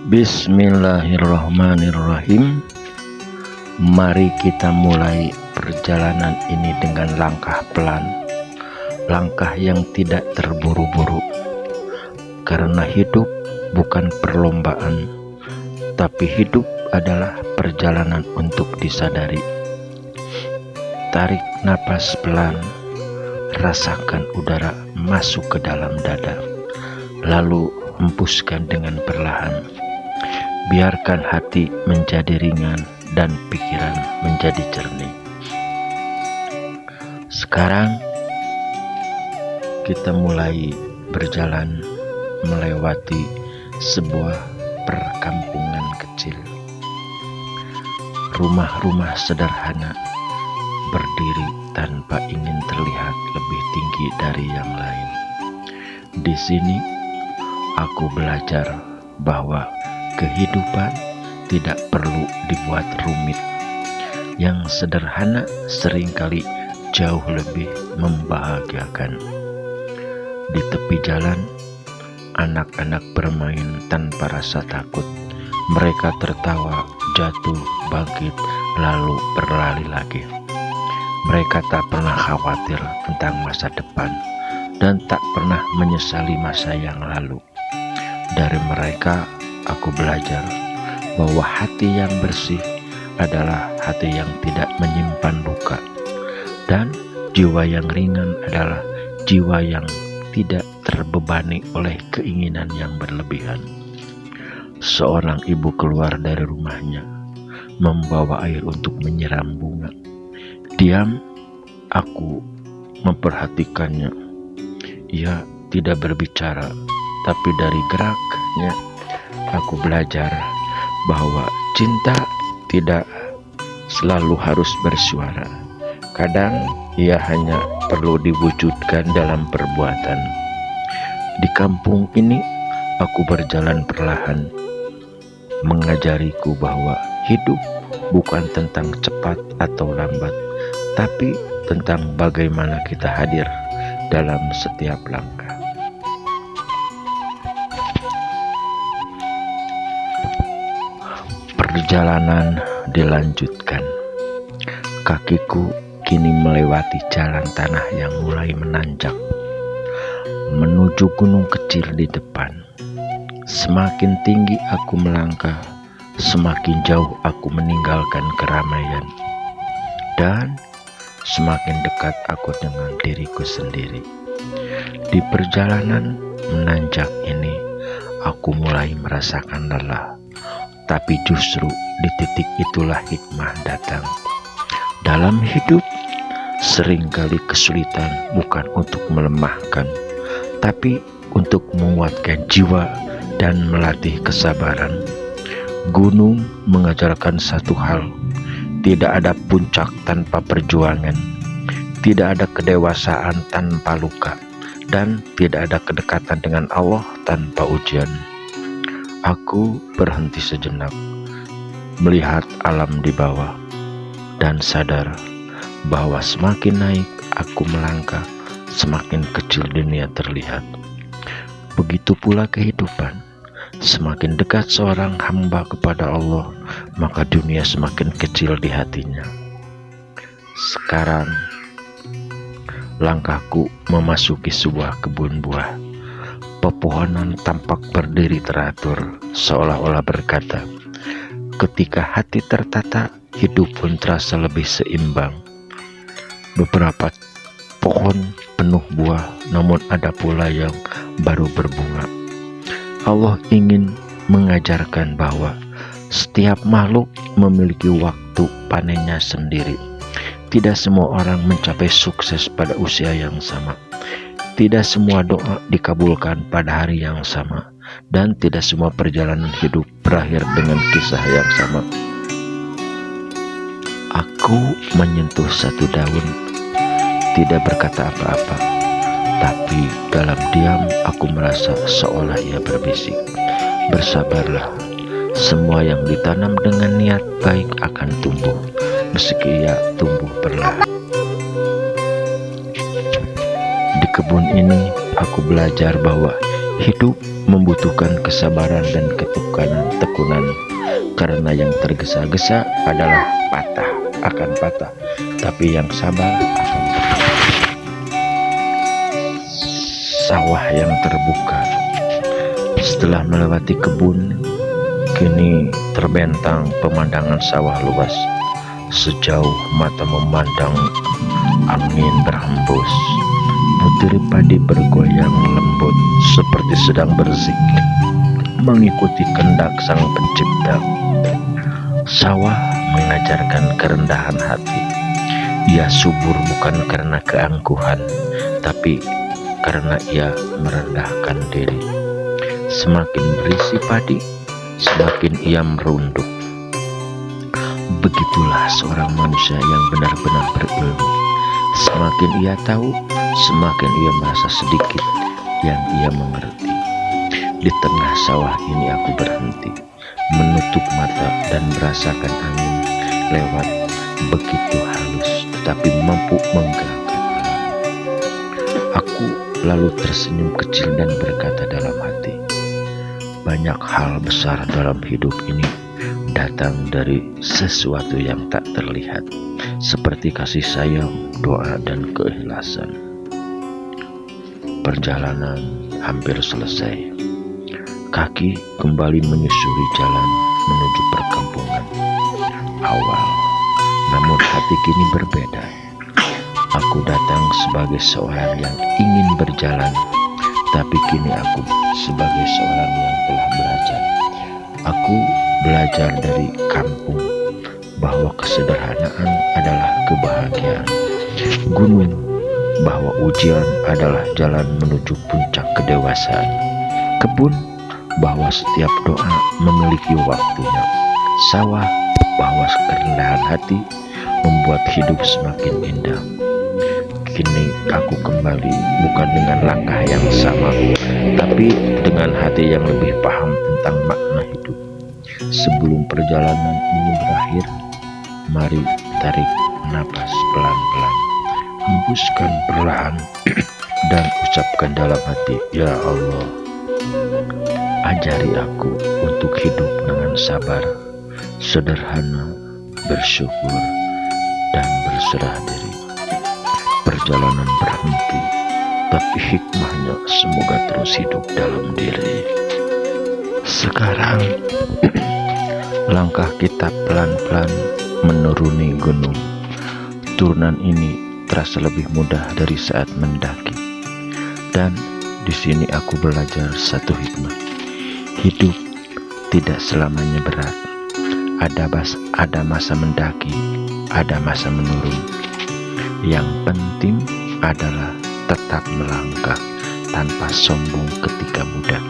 Bismillahirrahmanirrahim. Mari kita mulai perjalanan ini dengan langkah pelan, langkah yang tidak terburu-buru. Karena hidup bukan perlombaan, tapi hidup adalah perjalanan untuk disadari. Tarik napas pelan, rasakan udara masuk ke dalam dada, lalu hembuskan dengan perlahan. Biarkan hati menjadi ringan dan pikiran menjadi jernih. Sekarang kita mulai berjalan melewati sebuah perkampungan kecil. Rumah-rumah sederhana berdiri tanpa ingin terlihat lebih tinggi dari yang lain. Di sini aku belajar bahwa kehidupan tidak perlu dibuat rumit. Yang sederhana seringkali jauh lebih membahagiakan. Di tepi jalan, anak-anak bermain tanpa rasa takut. Mereka tertawa, jatuh, bangkit, lalu berlari lagi. Mereka tak pernah khawatir tentang masa depan dan tak pernah menyesali masa yang lalu. Dari mereka, aku belajar bahwa hati yang bersih adalah hati yang tidak menyimpan luka, dan jiwa yang ringan adalah jiwa yang tidak terbebani oleh keinginan yang berlebihan. Seorang ibu keluar dari rumahnya, membawa air untuk menyiram bunga. Diam, aku memperhatikannya. Ia tidak berbicara, tapi dari geraknya aku belajar bahwa cinta tidak selalu harus bersuara. Kadang ia hanya perlu diwujudkan dalam perbuatan. Di kampung ini aku berjalan perlahan, mengajariku bahwa hidup bukan tentang cepat atau lambat, tapi tentang bagaimana kita hadir dalam setiap langkah. Perjalanan dilanjutkan. Kakiku kini melewati jalan tanah yang mulai menanjak menuju gunung kecil di depan. Semakin tinggi aku melangkah, semakin jauh aku meninggalkan keramaian, dan semakin dekat aku dengan diriku sendiri. Di perjalanan menanjak ini, aku mulai merasakan lelah. Tapi justru di titik itulah hikmah datang. Dalam hidup, seringkali kesulitan bukan untuk melemahkan, tapi untuk menguatkan jiwa dan melatih kesabaran. Gunung mengajarkan satu hal: tidak ada puncak tanpa perjuangan, tidak ada kedewasaan tanpa luka, dan tidak ada kedekatan dengan Allah tanpa ujian. Aku berhenti sejenak, melihat alam di bawah, dan sadar bahwa semakin naik aku melangkah, semakin kecil dunia terlihat. Begitu pula kehidupan. Semakin dekat seorang hamba kepada Allah, maka dunia semakin kecil di hatinya. Sekarang, langkahku memasuki sebuah kebun buah. Pepohonan tampak berdiri teratur, seolah-olah berkata, ketika hati tertata, hidup pun terasa lebih seimbang. Beberapa pohon penuh buah, namun ada pula yang baru berbunga. Allah ingin mengajarkan bahwa setiap makhluk memiliki waktu panennya sendiri. Tidak semua orang mencapai sukses pada usia yang sama. Tidak semua doa dikabulkan pada hari yang sama, dan tidak semua perjalanan hidup berakhir dengan kisah yang sama. Aku menyentuh satu daun, tidak berkata apa-apa, tapi dalam diam aku merasa seolah ia berbisik, bersabarlah, semua yang ditanam dengan niat baik akan tumbuh, meski ia tumbuh perlahan. Di kebun ini aku belajar bahwa Hidup membutuhkan kesabaran dan ketekunan, karena yang tergesa-gesa adalah akan patah, tapi yang sabar akan sawah yang terbuka. Setelah melewati kebun, kini terbentang pemandangan sawah luas. Sejauh mata memandang, angin berhembus. Butir padi bergoyang lembut seperti sedang berzikir, mengikuti kehendak Sang Pencipta. Sawah mengajarkan kerendahan hati. Ia subur bukan karena keangkuhan, tapi karena ia merendahkan diri. Semakin berisi padi, semakin ia merunduk. Begitulah seorang manusia yang benar-benar berilmu. Semakin ia tahu, semakin ia merasa sedikit yang ia mengerti. Di tengah sawah ini aku berhenti, menutup mata dan merasakan angin lewat begitu halus, tetapi mampu menggerakkan alam. Aku lalu tersenyum kecil dan berkata dalam hati, banyak hal besar dalam hidup ini datang dari sesuatu yang tak terlihat, seperti kasih sayang, doa, dan keikhlasan. Perjalanan hampir selesai. Kaki kembali menyusuri jalan menuju perkampungan awal. Namun hati kini berbeda. Aku datang sebagai seorang yang ingin berjalan, tapi kini aku sebagai seorang yang telah belajar. Aku belajar dari kampung bahwa kesederhanaan adalah kebahagiaan. Gunung bahwa ujian adalah jalan menuju puncak kedewasaan. Kebun bahwa setiap doa memiliki waktunya. Sawah bahwa kerendahan hati membuat hidup semakin indah. Kini aku kembali bukan dengan langkah yang sama, tapi dengan hati yang lebih paham tentang makna hidup. Sebelum perjalanan ini berakhir, mari tarik napas pelan-pelan, hembuskan perlahan, dan ucapkan dalam hati, ya Allah, ajari aku untuk hidup dengan sabar, sederhana, bersyukur, dan berserah diri. Perjalanan berhenti, tapi hikmahnya semoga terus hidup dalam diri. Sekarang langkah kita pelan-pelan menuruni gunung. Turunan ini terasa lebih mudah dari saat mendaki. Dan di sini aku belajar satu hikmah. Hidup tidak selamanya berat. Ada masa mendaki, ada masa menurun. Yang penting adalah tetap melangkah tanpa sombong ketika mudah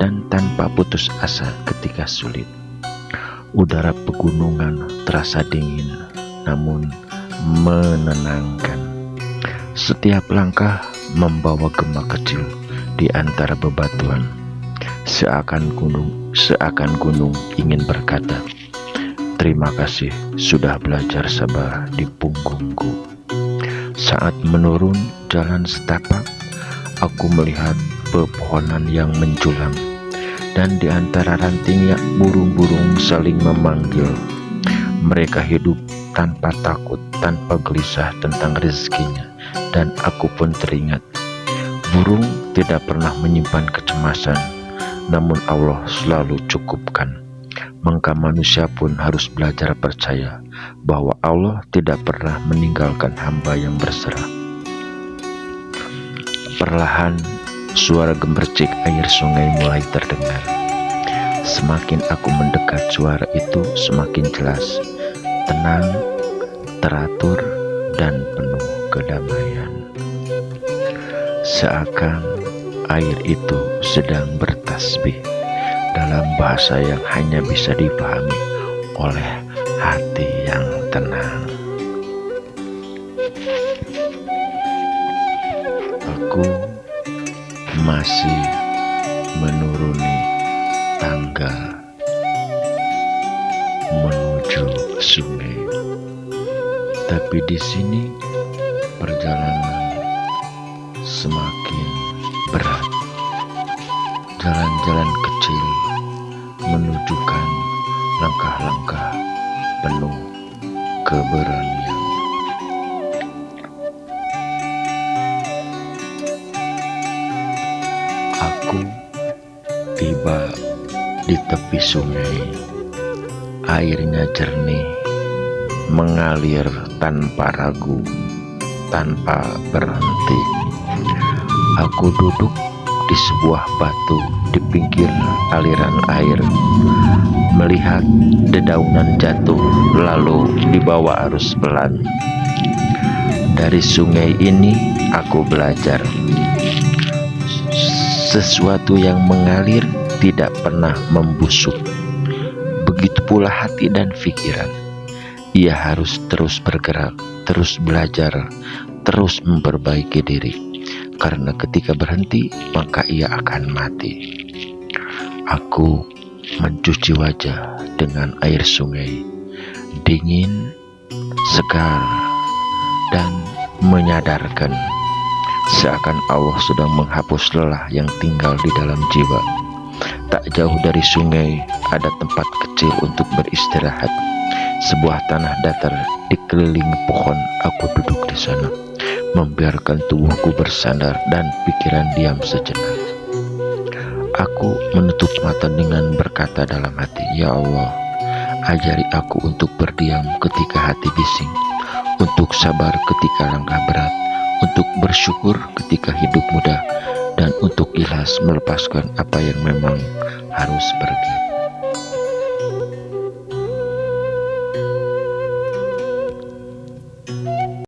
dan tanpa putus asa ketika sulit. Udara pegunungan terasa dingin namun menenangkan. Setiap langkah membawa gema kecil di antara bebatuan. Seakan gunung ingin berkata, terima kasih sudah belajar sabar di punggungku. Saat menurun jalan setapak, aku melihat pepohonan yang menjulang, dan di antara rantingnya burung-burung saling memanggil. Mereka hidup tanpa takut, tanpa gelisah tentang rezekinya, dan aku pun teringat. Burung tidak pernah menyimpan kecemasan, namun Allah selalu cukupkan. Maka manusia pun harus belajar percaya bahwa Allah tidak pernah meninggalkan hamba yang berserah. Perlahan suara gemercik air sungai mulai terdengar. Semakin aku mendekat suara itu semakin jelas, tenang, teratur, dan penuh kedamaian. Seakan air itu sedang bertasbih dalam bahasa yang hanya bisa dipahami oleh hati yang tenang. Aku masih menuruni tangga menuju sungai, tapi di sini perjalanan semakin berat. jalan-jalan kecil menunjukkan langkah-langkah penuh keberanian. Aku tiba di tepi sungai. Airnya jernih, mengalir tanpa ragu, tanpa berhenti. Aku duduk di sebuah batu di pinggir aliran air, melihat dedaunan jatuh lalu dibawa arus pelan. Dari sungai ini aku belajar sesuatu yang mengalir tidak pernah membusuk. Begitu pula hati dan pikiran. Ia harus terus bergerak, terus belajar, terus memperbaiki diri. Karena ketika berhenti, maka ia akan mati. Aku mencuci wajah dengan air sungai, dingin, segar, dan menyadarkan. Seakan Allah sedang menghapus lelah yang tinggal di dalam jiwa. Tak jauh dari sungai ada tempat kecil untuk beristirahat. Sebuah tanah datar dikelilingi pohon. Aku duduk di sana, membiarkan tubuhku bersandar dan pikiran diam sejenak. Aku menutup mata dengan berkata dalam hati, "Ya Allah, ajari aku untuk berdiam ketika hati bising, untuk sabar ketika langkah berat, untuk bersyukur ketika hidup mudah, dan untuk ikhlas melepaskan apa yang memang harus pergi."